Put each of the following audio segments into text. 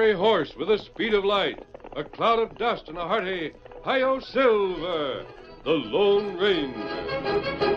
gray horse with the speed of light, a cloud of dust, and a hearty Hi-Yo Silver, the Lone Ranger.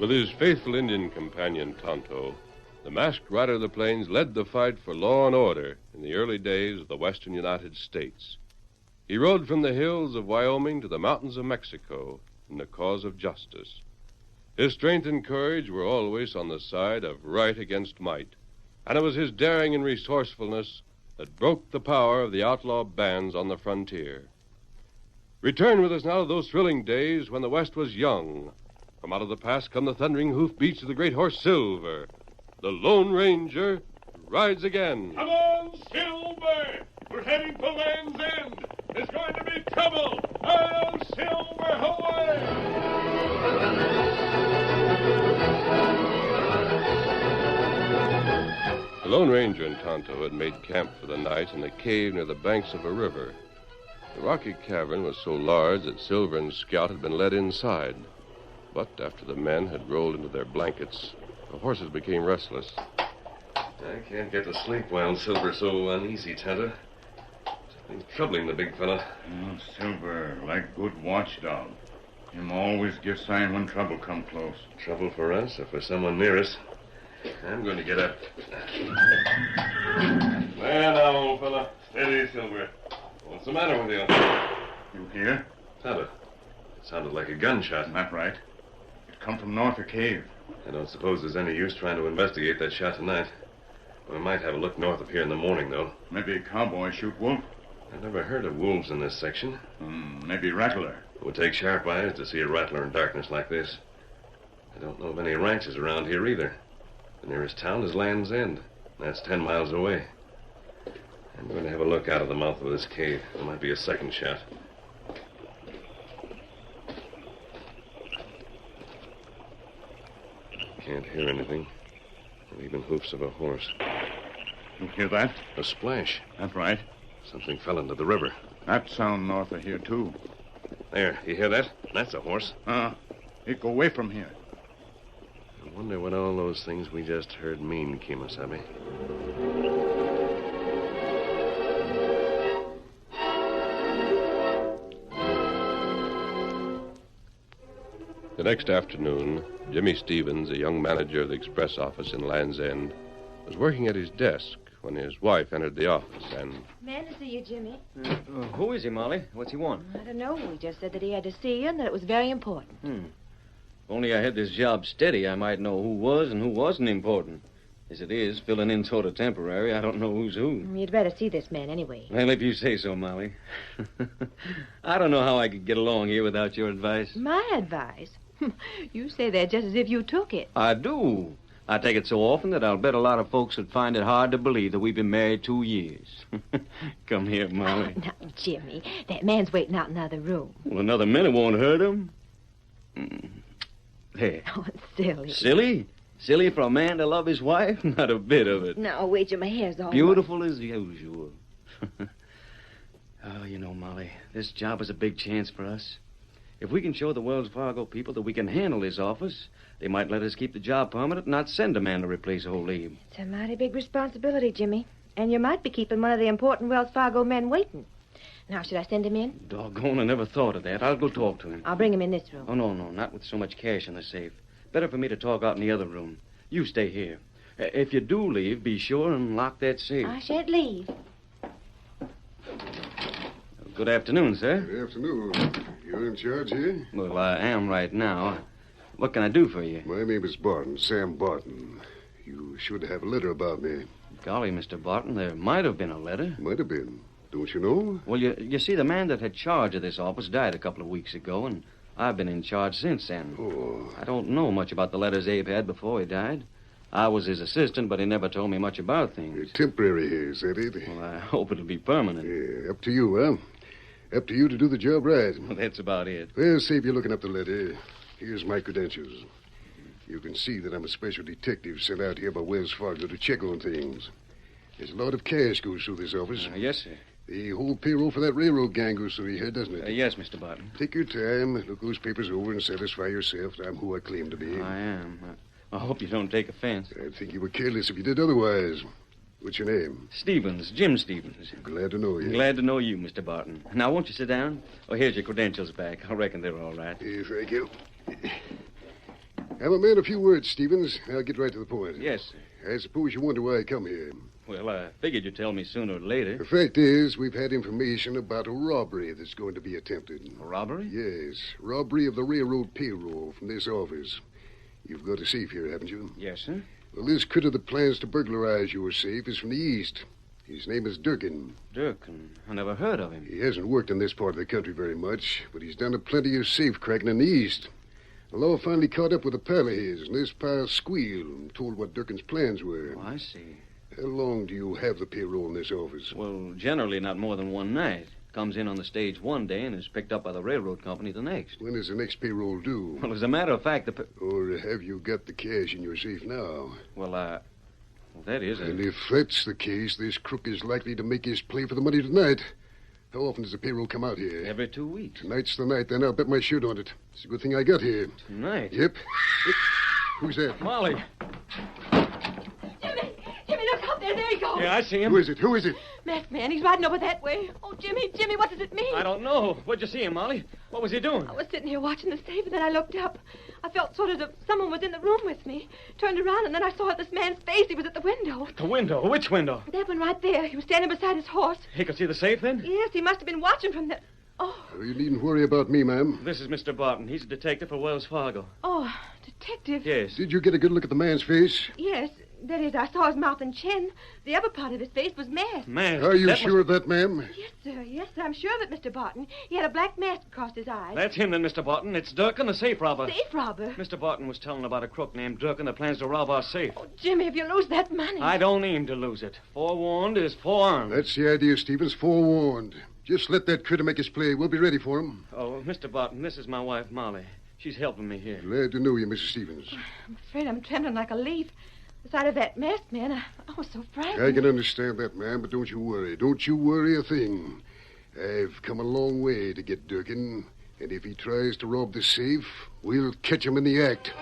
With his faithful Indian companion, Tonto, the masked rider of the plains led the fight for law and order in the early days of the western United States. He rode from the hills of Wyoming to the mountains of Mexico in the cause of justice. His strength and courage were always on the side of right against might, and it was his daring and resourcefulness that broke the power of the outlaw bands on the frontier. Return with us now to those thrilling days when the West was young. From out of the past come the thundering hoofbeats of the great horse Silver. The Lone Ranger rides again. Come on, Silver! We're heading for Land's End. There's going to be trouble. Oh, Silver, away! The Lone Ranger and Tonto had made camp for the night in a cave near the banks of a river. The rocky cavern was so large that Silver and Scout had been led inside. But after the men had rolled into their blankets, the horses became restless. I can't get to sleep while Silver's so uneasy, Tonto. Something's troubling the big fella. Silver, like good watchdog. Him always give sign when trouble come close. Trouble for us or for someone near us? I'm going to get up. Well, now, old fella. Steady, Silver. What's the matter with you? You hear? Tonto, it sounded like a gunshot. Not right. It come from north of cave. I don't suppose there's any use trying to investigate that shot tonight. We might have a look north of here in the morning, though. Maybe a cowboy shoot wolf. I've never heard of wolves in this section. Maybe rattler. It would take sharp eyes to see a rattler in darkness like this. I don't know of any ranches around here either. The nearest town is Land's End. That's 10 miles away. I'm going to have a look out of the mouth of this cave. There might be a second shot. Can't hear anything. Not even hoofs of a horse. You hear that? A splash. That's right. Something fell into the river. That sound north of here, too. There, you hear that? That's a horse. It go away from here. I wonder what all those things we just heard mean, Kemosabe. The next afternoon, Jimmy Stevens, a young manager of the express office in Land's End, was working at his desk when his wife entered the office and... Man to see you, Jimmy. Who is he, Molly? What's he want? I don't know. He just said that he had to see you and that it was very important. If only I had this job steady, I might know who was and who wasn't important. As it is, filling in sort of temporary, I don't know who's who. You'd better see this man anyway. Well, if you say so, Molly. I don't know how I could get along here without your advice. My advice? You say that just as if you took it. I do. I take it so often that I'll bet a lot of folks would find it hard to believe that we've been married 2 years. Come here, Molly. Oh, now, Jimmy, that man's waiting out in the other room. Well, another minute won't hurt him. there. Oh, it's silly. Silly? Silly for a man to love his wife? Not a bit of it. No, wait till my hair's all Beautiful as usual. Oh, you know, Molly, this job is a big chance for us. If we can show the Wells Fargo people that we can handle this office, they might let us keep the job permanent and not send a man to replace O'Leary. It's a mighty big responsibility, Jimmy. And you might be keeping one of the important Wells Fargo men waiting. Now, should I send him in? Doggone, I never thought of that. I'll go talk to him. I'll bring him in this room. Oh, no, not with so much cash in the safe. Better for me to talk out in the other room. You stay here. If you do leave, be sure and lock that safe. I shan't leave. Good afternoon, sir. Good afternoon. You're in charge here? Well, I am right now. What can I do for you? My name is Barton, Sam Barton. You should have a letter about me. Golly, Mr. Barton, there might have been a letter. Might have been. Don't you know? Well, you see, the man that had charge of this office died a couple of weeks ago, and I've been in charge since then. Oh. I don't know much about the letters Abe had before he died. I was his assistant, but he never told me much about things. You're temporary here, is that it? Well, I hope it'll be permanent. Yeah, up to you, huh? Up to you to do the job right. Well, that's about it. Well, save you looking up the letter. Here's my credentials. You can see that I'm a special detective sent out here by Wells Fargo to check on things. There's a lot of cash goes through this office. Yes, sir. The whole payroll for that railroad gang goes through here, doesn't it? Yes, Mr. Barton. Take your time, look those papers over, and satisfy yourself that I'm who I claim to be. I am. I hope you don't take offense. I'd think you were careless if you did otherwise. What's your name? Stevens, Jim Stevens. Glad to know you. Glad to know you, Mr. Barton. Now, won't you sit down? Oh, here's your credentials back. I reckon they're all right. Thank you. I'm a man of few words, Stevens. I'll get right to the point. Yes, sir. I suppose you wonder why I come here. Well, I figured you'd tell me sooner or later. The fact is, we've had information about a robbery that's going to be attempted. A robbery? Yes, robbery of the railroad payroll from this office. You've got a safe here, haven't you? Yes, sir. Well, this critter that plans to burglarize your safe is from the east. His name is Durkin. Durkin? I never heard of him. He hasn't worked in this part of the country very much, but he's done a plenty of safe cracking in the east. The law finally caught up with a pal of his, and this pal squealed and told what Durkin's plans were. Oh, I see. How long do you have the payroll in this office? Well, generally not more than one night. Comes in on the stage one day and is picked up by the railroad company the next. When is the next payroll due? Well, as a matter of fact, Or have you got the cash in your safe now? Well, that is And if that's the case, this crook is likely to make his play for the money tonight. How often does the payroll come out here? Every 2 weeks. Tonight's the night, then I'll bet my shirt on it. It's a good thing I got here. Tonight? Yep. Who's that? Molly. Jimmy, look out there. There he goes. Yeah, I see him. Who is it? Who is it? Masked man, he's riding over that way. Oh, Jimmy, what does it mean? I don't know. What'd you see him, Molly? What was he doing? I was sitting here watching the safe, and then I looked up. I felt sort of as if someone was in the room with me. Turned around, and then I saw this man's face. He was at the window. The window? Which window? That one right there. He was standing beside his horse. He could see the safe then? Yes, he must have been watching from the... Oh, You needn't worry about me, ma'am. This is Mr. Barton. He's a detective for Wells Fargo. oh, detective. Yes. Did you get a good look at the man's face? Yes, that is, I saw his mouth and chin. The upper part of his face was masked. Masked. Are you That sure of that, ma'am? Yes, sir, I'm sure of it, Mr. Barton. He had a black mask across his eyes. That's him then, Mr. Barton. It's Durkin, the safe robber. Safe robber. Mr. Barton was telling about a crook named Durkin that plans to rob our safe. Oh, Jimmy, if you lose that money... I don't aim to lose it. Forewarned is forearmed. That's the idea, Stevens. Forewarned. Just let that critter make his play. We'll be ready for him. Oh, Mr. Barton, this is my wife, Molly. She's helping me here. Glad to know you, Mrs. Stevens. I'm afraid I'm trembling like a leaf. The sight of that masked man, I was so frightened. I can understand that, ma'am, but don't you worry. Don't you worry a thing. I've come a long way to get Durkin, and if he tries to rob the safe, we'll catch him in the act.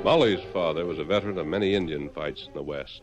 Molly's father was a veteran of many Indian fights in the West.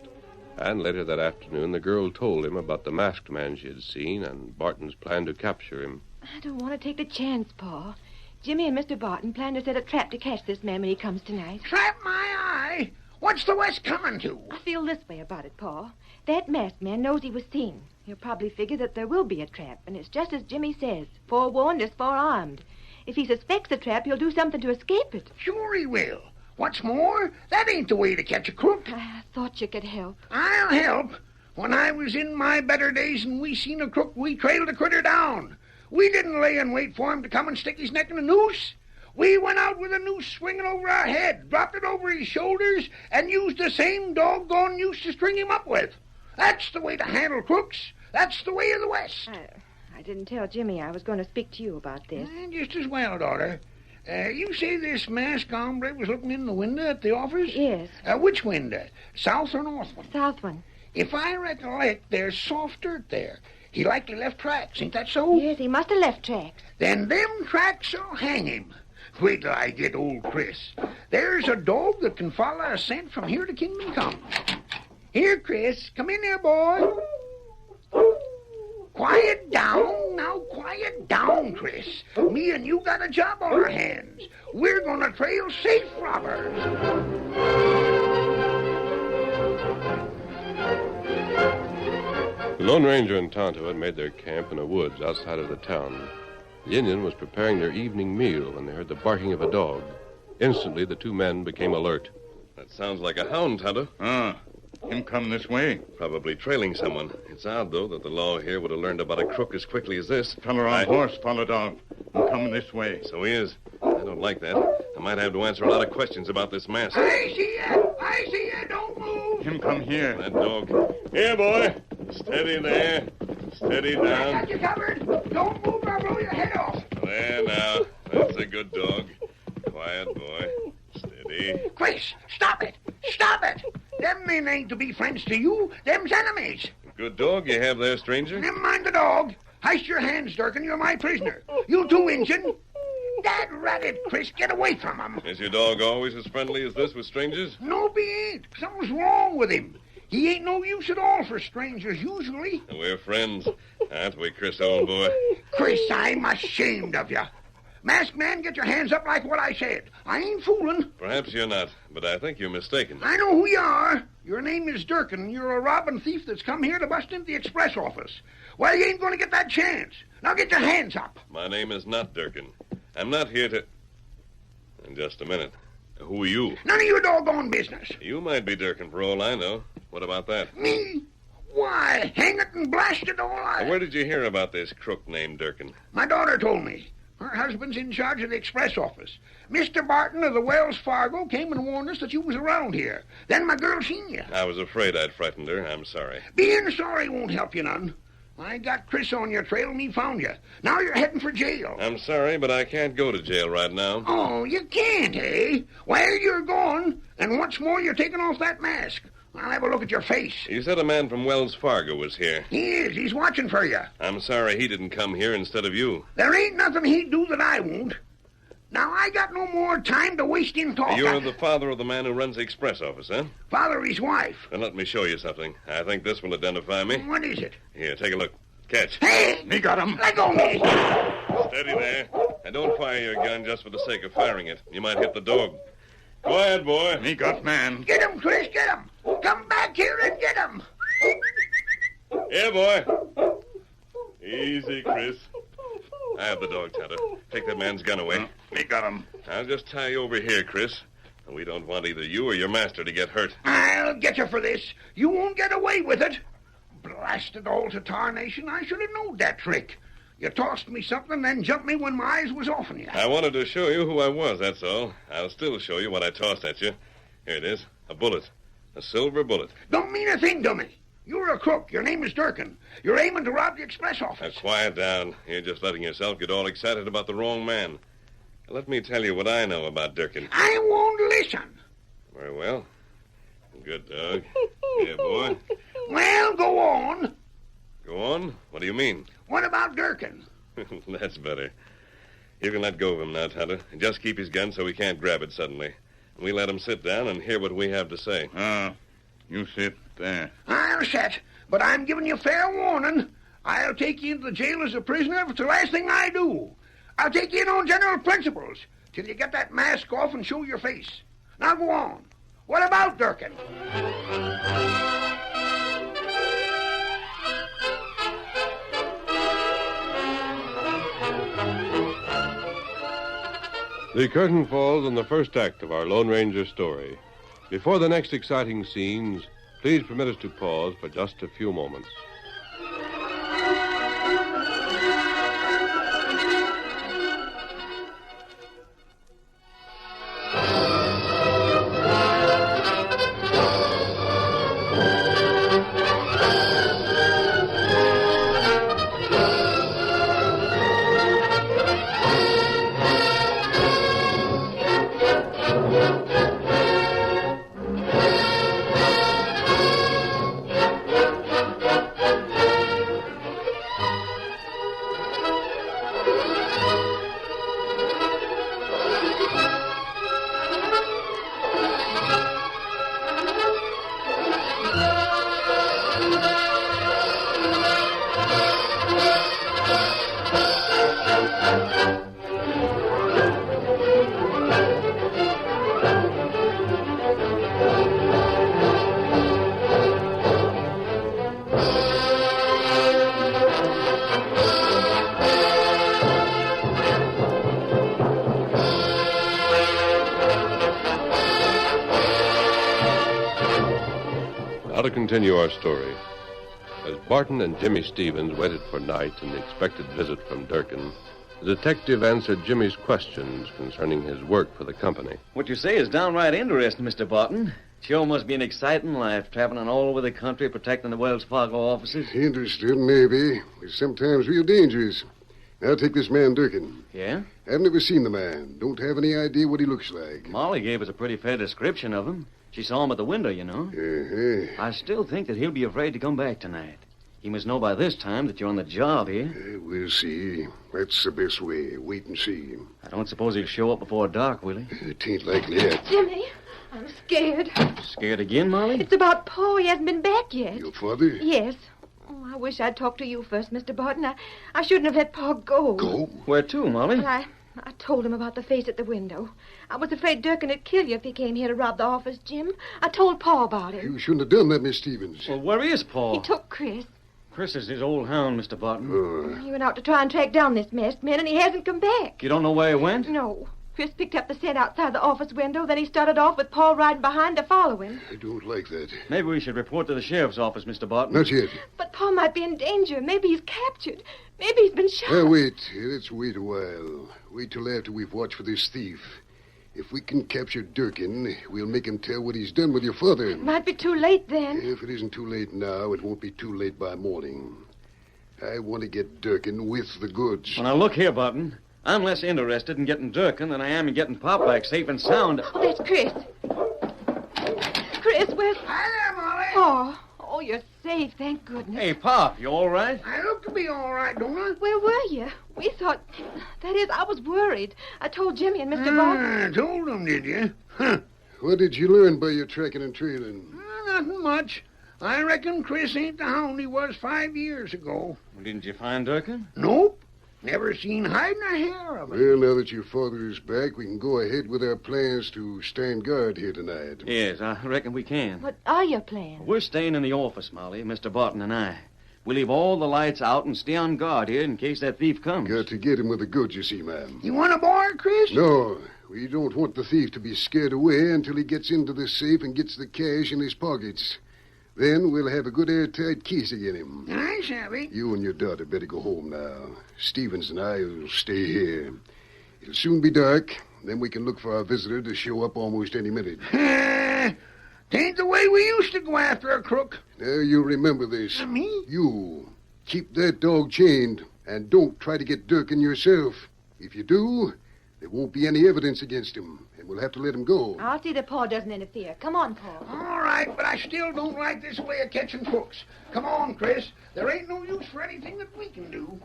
And later that afternoon, the girl told him about the masked man she had seen and Barton's plan to capture him. I don't want to take the chance, Pa. Jimmy and Mr. Barton plan to set a trap to catch this man when he comes tonight. Trap my eye? What's the West coming to? I feel this way about it, Pa. That masked man knows he was seen. He'll probably figure that there will be a trap, and it's just as Jimmy says. Forewarned is forearmed. If he suspects a trap, he'll do something to escape it. Sure he will. What's more, that ain't the way to catch a crook. I thought you could help. I'll help. When I was in my better days and we seen a crook, we trailed the critter down. We didn't lay in wait for him to come and stick his neck in a noose. We went out with a noose swinging over our head, dropped it over his shoulders, and used the same doggone noose to string him up with. That's the way to handle crooks. That's the way of the West. I didn't tell Jimmy I was going to speak to you about this. Just as well, daughter. You say this masked hombre was looking in the window at the office? Yes. Which window? South or north one? South one. If I recollect, there's soft dirt there. He likely left tracks, ain't that so? Yes, he must have left tracks. Then them tracks'll hang him. Wait till I get old Chris. There's a dog that can follow a scent from here to Kingdom Come. Here, Chris. Come in there, boy. Quiet down. Now, quiet down, Chris. Me and you got a job on our hands. We're gonna trail safe robbers. The Lone Ranger and Tonto had made their camp in the woods outside of the town. The Indian was preparing their evening meal when they heard the barking of a dog. Instantly, the two men became alert. That sounds like a hound, Tonto. Him come this way. Probably trailing someone. It's odd, though, that the law here would have learned about a crook as quickly as this. Feller on horse, follow dog. Him coming this way. So he is. I don't like that. I might have to answer a lot of questions about this mask. I see ya. I see ya. Don't move. Him come here. That dog. Here, boy. Steady there. Steady I down. got you covered. Don't move or I'll blow your head off. There now. That's a good dog. Quiet, boy. Steady. Chris, stop it. Stop it. Them men ain't to be friends to you. Them's enemies. Good dog you have there, stranger. Never mind the dog. Heist your hands, Durkin. You're my prisoner. You too, Injun. That rabbit, Chris, get away from him. Is your dog always as friendly as this with strangers? No, he ain't. Something's wrong with him. He ain't no use at all for strangers, usually. We're friends. Aren't we, Chris, old boy? Chris, I'm ashamed of you. Masked man, get your hands up like what I said. I ain't fooling. Perhaps you're not, but I think you're mistaken. I know who you are. Your name is Durkin. You're a robbing thief that's come here to bust into the express office. Well, you ain't going to get that chance. Now get your hands up. My name is not Durkin. I'm not here to... In just a minute. Who are you? None of your doggone business. You might be Durkin for all I know. What about that? Me? Why, hang it and blast it all out. Where did you hear about this crook named Durkin? My daughter told me. Her husband's in charge of the express office. Mr. Barton of the Wells Fargo came and warned us that you was around here. Then my girl seen you. I was afraid I'd frightened her. I'm sorry. Being sorry won't help you none. I got Chris on your trail and he found you. Now you're heading for jail. I'm sorry, but I can't go to jail right now. Oh, you can't, eh? Well, you're gone. And what's more, you're taking off that mask. I'll have a look at your face. You said a man from Wells Fargo was here. He is. He's watching for you. I'm sorry he didn't come here instead of you. There ain't nothing he'd do that I won't. Now, I got no more time to waste in talk. You're the father of the man who runs the express office, huh? Father, his wife. Then let me show you something. I think this will identify me. What is it? Here, take a look. Catch. Hey! Me got him. Let go of me. Steady there. And don't fire your gun just for the sake of firing it. You might hit the dog. Quiet, boy. Me got man. Get him, Chris, get him. Come back here and get him. Here, boy. Easy, Chris. I have the dog, Tonto. Take that man's gun away. Me got him. I'll just tie you over here, Chris. We don't want either you or your master to get hurt. I'll get you for this. You won't get away with it. Blasted all to tarnation. I should have known that trick. You tossed me something, then jumped me when my eyes was off on you. I wanted to show you who I was, that's all. I'll still show you what I tossed at you. Here it is. A bullet. A silver bullet. Don't mean a thing to me. You're a crook. Your name is Durkin. You're aiming to rob the express Now, office. quiet down. You're just letting yourself get all excited about the wrong man. Let me tell you what I know about Durkin. I won't listen. Very well. Good dog. Here, boy. Well, go on. Go on. What do you mean? What about Durkin? That's better. You can let go of him now, Tonto. And just keep his gun so he can't grab it suddenly. We let him sit down and hear what we have to say. You sit there. I'll set, but I'm giving you fair warning. I'll take you into the jail as a prisoner if it's the last thing I do. I'll take you in on general principles till you get that mask off and show your face. Now go on. What about Durkin? The curtain falls on the first act of our Lone Ranger story. Before the next exciting scenes, please permit us to pause for just a few moments. Now to continue our story. As Barton and Jimmy Stevens waited for night and the expected visit from Durkin, the detective answered Jimmy's questions concerning his work for the company. What you say is downright interesting, Mr. Barton. Sure must be an exciting life, traveling all over the country protecting the Wells Fargo offices. Interesting, maybe, but sometimes real dangerous. Now take this man Durkin. Yeah? I've never seen the man. Don't have any idea what he looks like. Molly gave us a pretty fair description of him. She saw him at the window, you know. Uh-huh. I still think that he'll be afraid to come back tonight. He must know by this time that you're on the job here. We'll see. That's the best way. Wait and see. I don't suppose he'll show up before dark, will he? It ain't likely yet. Jimmy, I'm scared. Scared again, Molly? It's about Pa. He hasn't been back yet. Your father? Yes. Oh, I wish I'd talked to you first, Mr. Barton. I shouldn't have let Pa go. Go? Where to, Molly? Well, I told him about the face at the window. I was afraid Durkin would kill you if he came here to rob the office, Jim. I told Pa about it. You shouldn't have done that, Miss Stevens. Well, where is Paul? He took Chris. Chris is his old hound, Mr. Barton. He went out to try and track down this masked man, and he hasn't come back. You don't know where he went? No. Chris picked up the scent outside the office window, then he started off with Paul riding behind to follow him. I don't like that. Maybe we should report to the sheriff's office, Mr. Barton. Not yet. But Paul might be in danger. Maybe he's captured. Maybe he's been shot. Now, wait. Let's wait a while. Wait till after we've watched for this thief. If we can capture Durkin, we'll make him tell what he's done with your father. It might be too late then. If it isn't too late now, it won't be too late by morning. I want to get Durkin with the goods. Well, now, look here, Barton. I'm less interested in getting Durkin than I am in getting Pop back safe and sound. Oh, that's Chris. Chris, where's... Hi there, Molly. Oh, you're safe, thank goodness. Hey, Pop, you all right? I look to be all right, don't I? Where were you? We thought... That is, I was worried. I told Jimmy and Mr. Barton. Told them, did you? Huh. What did you learn by your tracking and trailing? Nothing much. I reckon Chris ain't the hound he was 5 years ago. Well, didn't you find Durkin? Nope. Never seen hide nor hair of him. Well, now that your father is back, we can go ahead with our plans to stand guard here tonight. Yes, I reckon we can. What are your plans? We're staying in the office, Molly, Mr. Barton and I. We'll leave all the lights out and stay on guard here in case that thief comes. Got to get him with the goods, you see, ma'am. You want a board, Chris? No, we don't want the thief to be scared away until he gets into the safe and gets the cash in his pockets. Then we'll have a good airtight case again him. I savvy. You and your daughter better go home now. Stevens and I will stay here. It'll soon be dark. Then we can look for our visitor to show up almost any minute. Tain't the way we used to go after a crook. Now you remember this. Me? You. Keep that dog chained, and don't try to get Durkin yourself. If you do, there won't be any evidence against him, and we'll have to let him go. I'll see that Paul doesn't interfere. Come on, Paul. All right, but I still don't like this way of catching crooks. Come on, Chris. There ain't no use for anything that we can do.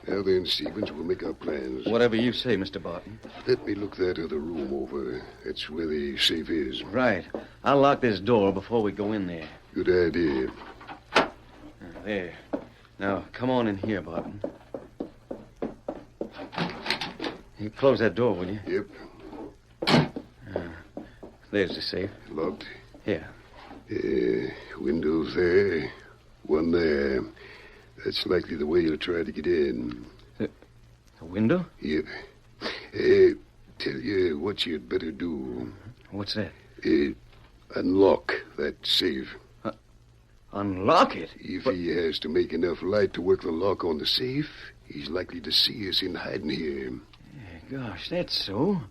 Now then, Stevens, we'll make our plans. Whatever you say, Mr. Barton. Let me look that other room over. That's where the safe is. Right. I'll lock this door before we go in there. Good idea. There. Now, come on in here, Barton. You close that door, will you? Yep. There's the safe. Locked. Here. Windows there. One there. That's likely the way you'll try to get in. A window? Yep. Tell you what you'd better do. What's that? Unlock that safe. Unlock it? If he has to make enough light to work the lock on the safe, he's likely to see us in hiding here. Gosh, that's so.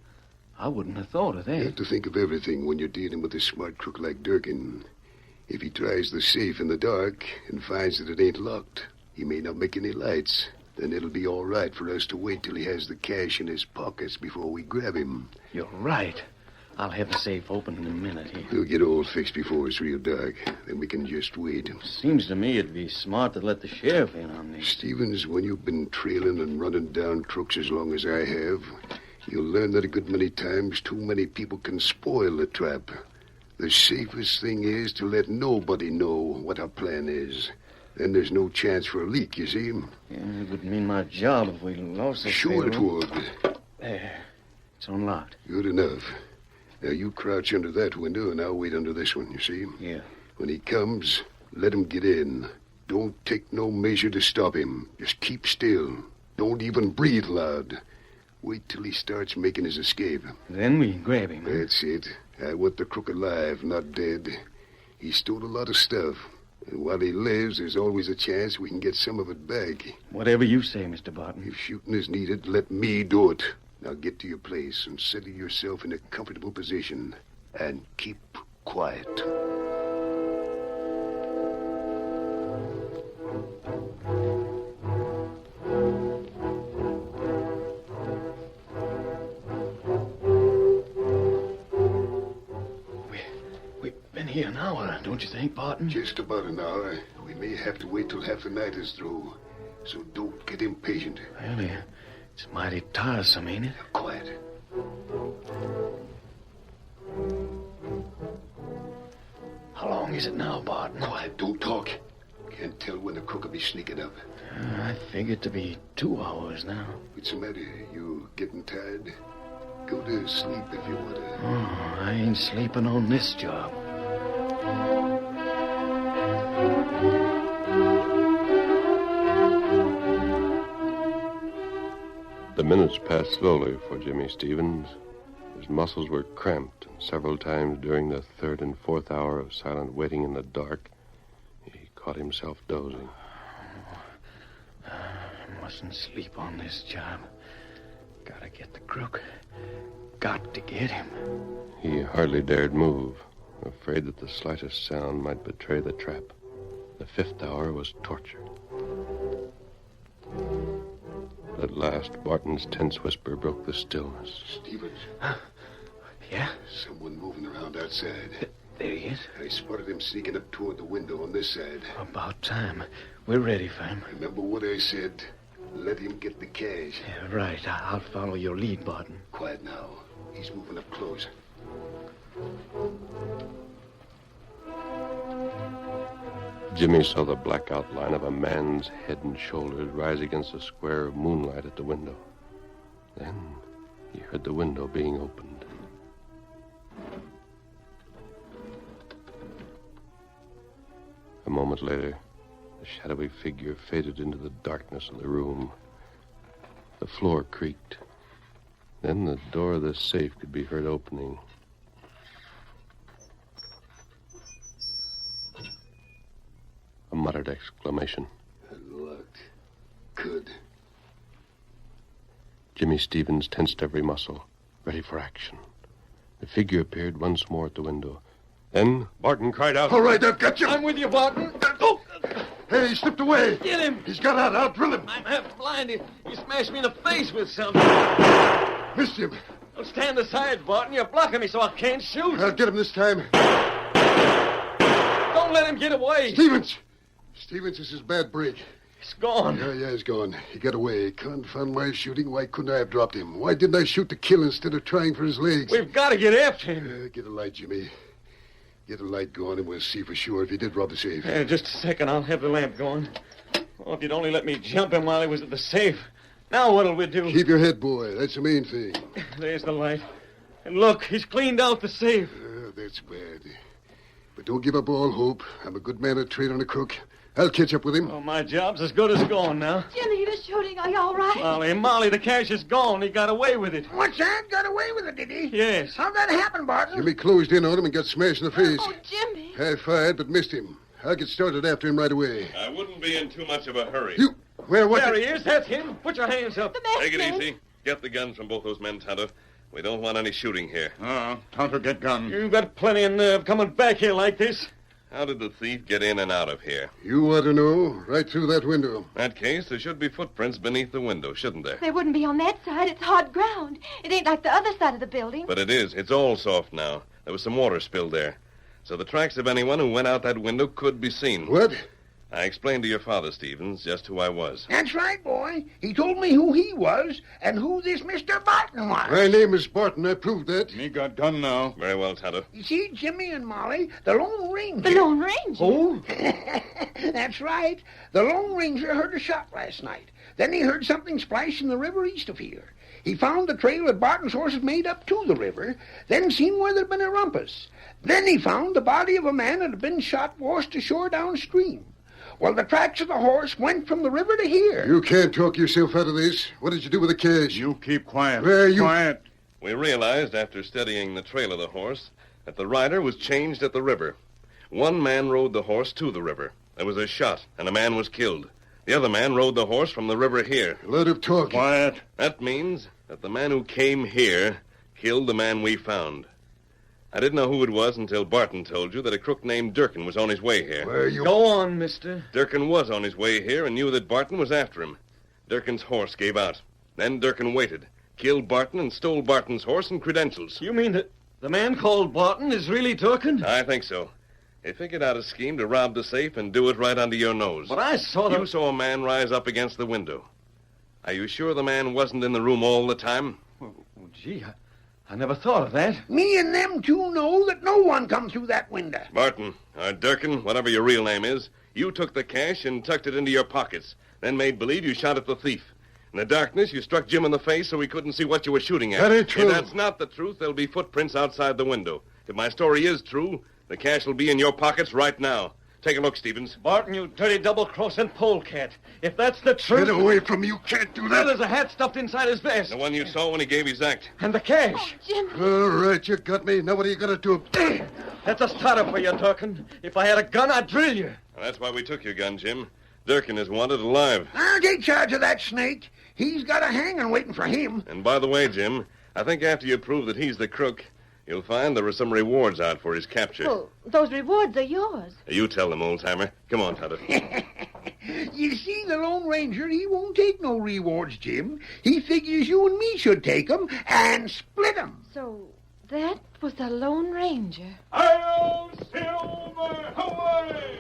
I wouldn't have thought of You that. have to think of everything when you're dealing with a smart crook like Durkin. If he tries the safe in the dark and finds that it ain't locked, he may not make any lights. Then it'll be all right for us to wait till he has the cash in his pockets before we grab him. You're right. I'll have the safe open in a minute here. We'll get all fixed before it's real dark. Then we can just wait. Seems to me it'd be smart to let the sheriff in on this. Stevens, when you've been trailing and running down crooks as long as I have, you'll learn that a good many times too many people can spoil the trap. The safest thing is to let nobody know what our plan is. Then there's no chance for a leak, you see. Yeah, it would mean my job if we lost the Sure it would. There. It's unlocked. Good enough. Now you crouch under that window and I'll wait under this one, you see? Yeah. When he comes, let him get in. Don't take no measure to stop him. Just keep still. Don't even breathe loud. Wait till he starts making his escape. Then we grab him. That's it. I want the crook alive, not dead. He stole a lot of stuff. And while he lives, there's always a chance we can get some of it back. Whatever you say, Mr. Barton. If shooting is needed, let me do it. Now get to your place and settle yourself in a comfortable position. And keep quiet. Here an hour, don't you think, Barton? Just about an hour. We may have to wait till half the night is through. So don't get impatient. Really, it's mighty tiresome, ain't it? Quiet. How long is it now, Barton? Quiet, don't talk. Can't tell when the crook will be sneaking up. I figured to be 2 hours now. What's the matter? You getting tired? Go to sleep if you want to. Oh, I ain't sleeping on this job. The minutes passed slowly for Jimmy Stevens. His muscles were cramped, and several times during the third and fourth hour of silent waiting in the dark, he caught himself dozing. I mustn't sleep on this job. Gotta get the crook. Got to get him. He hardly dared move, afraid that the slightest sound might betray the trap. The fifth hour was torture. At last, Barton's tense whisper broke the stillness. Stevens? Yeah? Someone moving around outside. There he is. I spotted him sneaking up toward the window on this side. About time. We're ready for him. Remember what I said? Let him get the cash. Yeah, right. I'll follow your lead, Barton. Quiet now. He's moving up close. Jimmy saw the black outline of a man's head and shoulders rise against a square of moonlight at the window. Then he heard the window being opened. A moment later, the shadowy figure faded into the darkness of the room. The floor creaked. Then the door of the safe could be heard opening. A muttered exclamation. Unlocked. Good. Jimmy Stevens tensed every muscle, ready for action. The figure appeared once more at the window. Then Barton cried out, All right, I've got you. I'm with you, Barton. Oh! Hey, he slipped away. Get him! He's got out. I'll drill him. I'm half blind. He smashed me in the face with something. Missed him. Well, stand aside, Barton. You're blocking me so I can't shoot. I'll get him this time. Don't let him get away. Stevens! Stevens, this is bad break. He's gone. Yeah, he's gone. He got away. Confound my shooting. Why couldn't I have dropped him? Why didn't I shoot to kill instead of trying for his legs? We've got to get after him. Get a light, Jimmy. Get a light going, and we'll see for sure if he did rob the safe. Just a second. I'll have the lamp going. Oh, if you'd only let me jump him while he was at the safe. Now what'll we do? Keep your head, boy. That's the main thing. There's the light. And look, he's cleaned out the safe. That's bad. But don't give up all hope. I'm a good man at trade on a crook. I'll catch up with him. Oh, my job's as good as gone now. Jimmy, the shooting, are you all right? Molly, the cash is gone. He got away with it. What's that? Got away with it, did he? Yes. How'd that happen, Barton? Jimmy closed in on him and got smashed in the face. Oh, Jimmy. I fired, but missed him. I'll get started after him right away. I wouldn't be in too much of a hurry. You... Where, what... There he is. That's him. Put your hands up. The masked Take it man. easy. Get the guns from both those men, Tonto. We don't want any shooting here. Tonto, get gun. You've got plenty of nerve coming back here like this. How did the thief get in and out of here? You ought to know. Right through that window. In that case, there should be footprints beneath the window, shouldn't there? They wouldn't be on that side. It's hard ground. It ain't like the other side of the building. But it is. It's all soft now. There was some water spilled there. So the tracks of anyone who went out that window could be seen. What? I explained to your father, Stevens, just who I was. That's right, boy. He told me who he was and who this Mr. Barton was. My name is Barton. I proved that. Me got gun now. Very well, Tonto. You see, Jimmy and Molly, the Lone Ranger... The Lone Ranger? Oh? That's right. The Lone Ranger heard a shot last night. Then he heard something splash in the river east of here. He found the trail that Barton's horses made up to the river, then seen where there'd been a rumpus. Then he found the body of a man that had been shot washed ashore downstream. Well, the tracks of the horse went from the river to here. You can't talk yourself out of this. What did you do with the cash? You keep quiet. Quiet. We realized, after studying the trail of the horse, that the rider was changed at the river. One man rode the horse to the river. There was a shot, and a man was killed. The other man rode the horse from the river here. A lot of talk. Quiet. That means that the man who came here killed the man we found. I didn't know who it was until Barton told you that a crook named Durkin was on his way here. Where you... Go on, mister. Durkin was on his way here and knew that Barton was after him. Durkin's horse gave out. Then Durkin waited, killed Barton, and stole Barton's horse and credentials. You mean that the man called Barton is really Durkin? I think so. They figured out a scheme to rob the safe and do it right under your nose. But I saw them... You saw a man rise up against the window. Are you sure the man wasn't in the room all the time? Oh, gee, I never thought of that. Me and them two know that no one come through that window. Barton, or Durkin, whatever your real name is, you took the cash and tucked it into your pockets, then made believe you shot at the thief. In the darkness, you struck Jim in the face so he couldn't see what you were shooting at. That ain't true. If that's not the truth, there'll be footprints outside the window. If my story is true, the cash will be in your pockets right now. Take a look, Stevens. Barton, you dirty double-crossing polecat. If that's the truth... Get away from me. You can't do Well, that. there's a hat stuffed inside his vest. The one you saw when he gave his act. And the cash. Jim. All right, you got me. Now what are you going to do? That's a starter for you, Durkin. If I had a gun, I'd drill you. Well, that's why we took your gun, Jim. Durkin is wanted alive. I'll take charge of that snake. He's got a hanging waiting for him. And by the way, Jim, I think after you prove that he's the crook, you'll find there are some rewards out for his capture. Well, those rewards are yours. You tell them, old timer. Come on, Tonto. You see, the Lone Ranger, he won't take no rewards, Jim. He figures you and me should take 'em and split 'em. So that was the Lone Ranger. Hail, Silver! Away!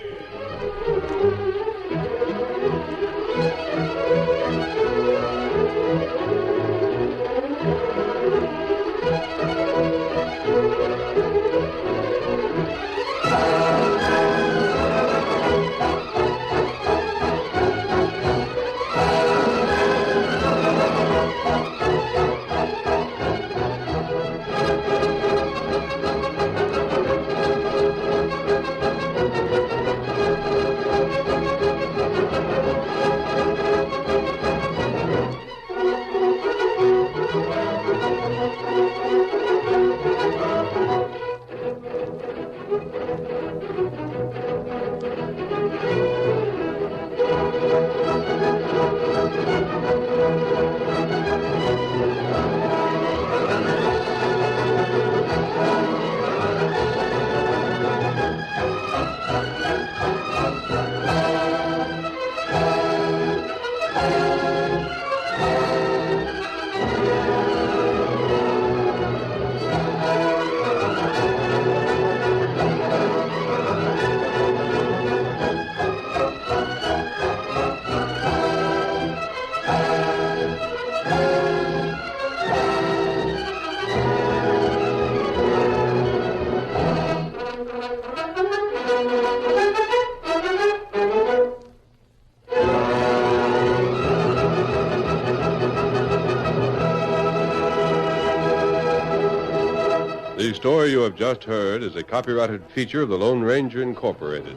The story you have just heard is a copyrighted feature of the Lone Ranger Incorporated.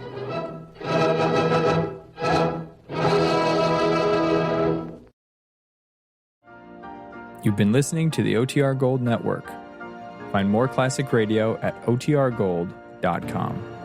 You've been listening to the OTR Gold Network. Find more classic radio at otrgold.com.